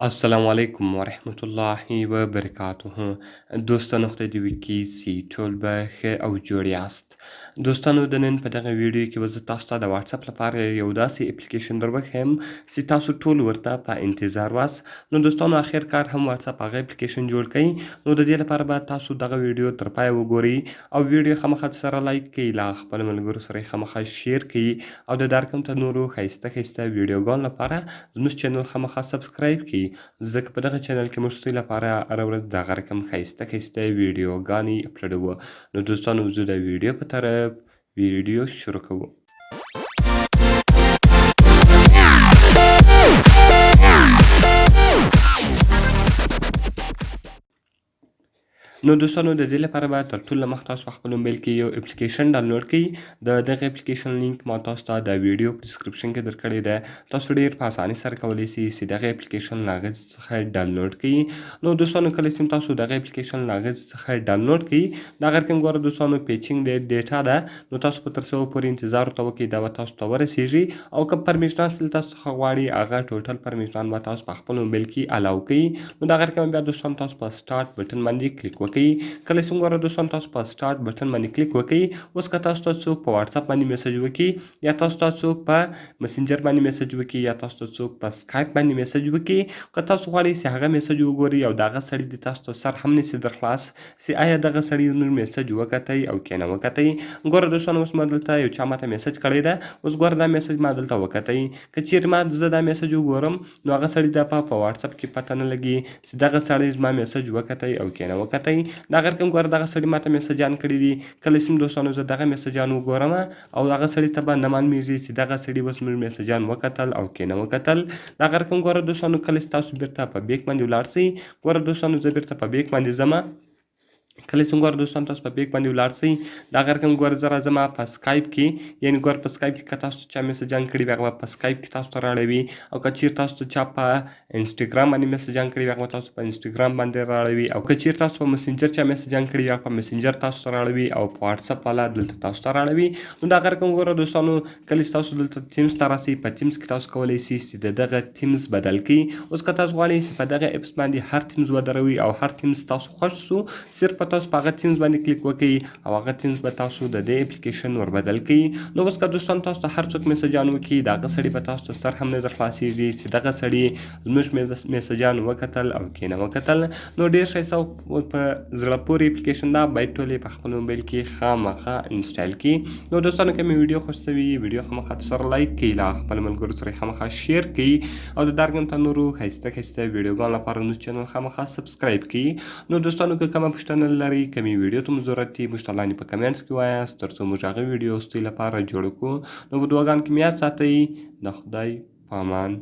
السلام علیکم ورحمت الله وبرکاته. دوستانو خدای دې وکړي چې ټول به ښه او جوړ یاست. دوستانو د نن په دغه ویډیو کې به زه تاسو ته د واتساپ لپاره یو داسې اپلیکیشن در وښیم چې تاسو ټول ورته په انتظار واست. نو دوستانو آخر کار هم واتساپ هغه اپلیکیشن جوړ کړئ. نو د دې لپاره به تاسو دغه ویډیو تر پای وګورئ او ویډیو خامخا سره لایک کړئ، له خپلو ملګرو سره یې خامخا شیر کړئ او د دارکم ته نورو ښایسته ښایسته ویډیوګانو لپاره زموږ چینل خامخا سبسکرایب کړئ، ځکه په دغه چینل کې موږ ستاسو لپاره هره ورځ د هغه رقم ښایسته ښایسته ویډیوګانې اپلوډوو. نو دوستانو زه د ویډیو په طرف ویډیو شروع کوو. نو دوستانو د دې لپاره به تر ټولو مخ تاسو په خپل موبایل کې یو اپلیکیشن ډاونلوډ کړئ. د دغه اپلیکیشن لینک ما تاسو ته د ویډیو په ډسکرپشن کې درکړی دی. تاسو ډېر په اسانۍ سره کولی شئ چې دغه اپلیکیشن له هغه څخه ډاونلوډ کړئ. نو دوستانو کله چې تاسو دغه اپلیکیشن له هغه څخه ډاونلوډ کړئ، د هغه رقم ګوره دوستانو پیچینګ ډیټا ده، نو تاسو به تر څو پورې انتظار ورته وکړئ دا به تاسو ته ورسیږي، او که پرمیشنان له تاسو څخه غواړي هغه ټوټل پرمیشنان به تاسو په خپل موبایل کې الاو کړئ. نو د هغه رقم بیا دوستانو تاسو په سټارټ بټن باندې کلیک وکړئ. کله چې ګوره دوستانو تاسو په سټارټ بټن باندې کلیک وکړئ، اوس که تاسو ته څوک په واتساپ باندې میسج وکړي، یا تاسو ته څوک په مسنجر باندې میسج وکړي، یا تاسو ته څوک په سکایپ باندې میسج وکړي، که تاسو غواړئ چې هغه میسج وګورئ او د هغه سړي د تاسو ته سر هم نشي در خلاص چې آیا دغه سړي زموږ میسج وکتی او که نه وکتی. ګوره دوستانو اوس ما دلته یو چا ماته میسج کړی ده، اوس ګوره دا میسج ما دلته وکتی. که چیرې ما زه دا میسج وګورم نو هغه سړي ته په واتساپ کې پته نه لګي چې دغه سړی زما میسج وکتی او که نه وکتی. د هغه رقم ګوره دغه سړي ماته میسجان کړي دي. کله چې دوستانو زه دغه میسجان وګورم او هغه سړي ته به نه معلومیږي چې دغه سړي به زموږ میسجان وکتل او که نه وکتل. د هغه رقم ګوره دوستانو کله چې تاسو بیرته په بیک باندې ولاړ شئ، ګوره دوستانو زه بیرته په بیک باندې ځم. کله چې ګوره دوستانو تاسو په بیک باندې ولاړ شئ، د هغه رقم ګوره زه راځم په سکایپ کې، یعنې ګوره په سکایپ کې که تاسو ته چا میسجان کړي وي هغه به په سکایپ کې تاسو ته راړوي، او که چیرې تاسو ته چا په انسټاګرام باندې میسجان کړي وي هغه به تاسو په انسټاګرام باندې راړوي، او که چیرې تاسو په مسنجر چا میسجان کړي وي هغه په مسنجر تاسو ته راړوي، او په واتساپ والا دلته تاسو ته راړوي. نو د هغه رقم ګوره دوستانو کله چې تاسو دلته تیمز ته راسئ، په تیمز کې تاسو کولی شئ چې د دغه تیمز بدل کړئ. اوس که تاسو غواړئ چې په دغه اپس باندې هر تیمز ودروئ او هر تیمز تاسو خوښ سو، صرف په تاسو په هغه تیمز باندې کلیک وکړئ او هغه تیمز به تاسو د دې اپلیکیشن ور بدل کړئ. نو اوس که دوستان تاسو ته هر څوک میسجان وکړي، د هغه سړي به تاسو ته سر هم نه در خلاصیږي چې دغه سړي زموږ میسجان وکتل او که نه وکتل. نو ډېر ښایسته او په زړه پورې اپلیکیشن ده، باید ټول یې په خپل موبایل کې خامخا انسټال کړي. نو دوستانو که مې ویډیو خوښ شوي ویډیو خامخا سره لایک کړئ، له خپلو ملګرو سره یې خامخا شیر کړئ، او د دارګم ته نورو ښایسته ښایسته ویډیوګانو لپاره زموږ چینل خامخا سبسکرایب کړئ. نو دوستانو که کومه پوښتنه لرئ، کومې ویډیو ته مو ضرورت وي، موږ ته لاندې په کمنټس کې وایاست تر څو موږ هغه ویډیو ستاسو لپاره جوړ کړو. نو په دعاګانو کې مې یاد ساتئ. د خدای په امان.